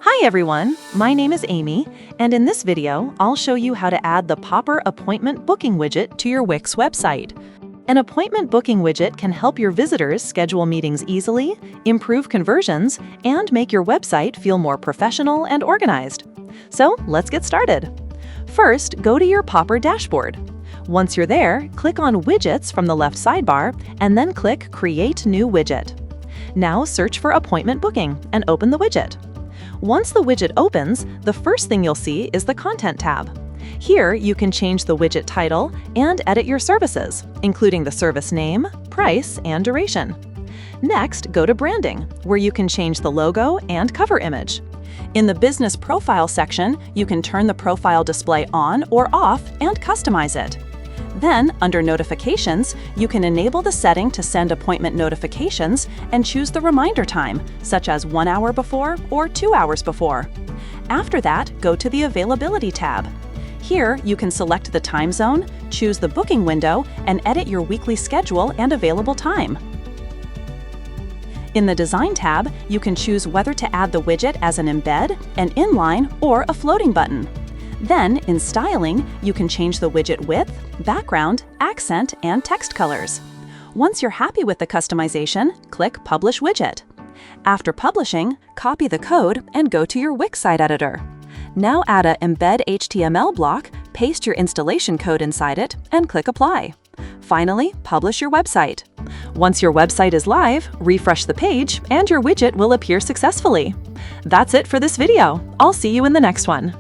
Hi everyone, my name is Amy, and in this video, I'll show you how to add the Popper Appointment Booking widget to your Wix website. An appointment booking widget can help your visitors schedule meetings easily, improve conversions, and make your website feel more professional and organized. So let's get started. First, go to your Popper dashboard. Once you're there, click on Widgets from the left sidebar, and then click Create New Widget. Now search for Appointment Booking and open the widget. Once the widget opens, the first thing you'll see is the Content tab. Here, you can change the widget title and edit your services, including the service name, price, and duration. Next, go to Branding, where you can change the logo and cover image. In the Business Profile section, you can turn the profile display on or off and customize it. Then, under Notifications, you can enable the setting to send appointment notifications and choose the reminder time, such as 1 hour before or 2 hours before. After that, go to the Availability tab. Here, you can select the time zone, choose the booking window, and edit your weekly schedule and available time. In the Design tab, you can choose whether to add the widget as an embed, an inline, or a floating button. Then, in Styling, you can change the widget width, background, accent, and text colors. Once you're happy with the customization, click Publish Widget. After publishing, copy the code and go to your Wix site editor. Now add a Embed HTML block, paste your installation code inside it, and click Apply. Finally, publish your website. Once your website is live, refresh the page, and your widget will appear successfully. That's it for this video. I'll see you in the next one.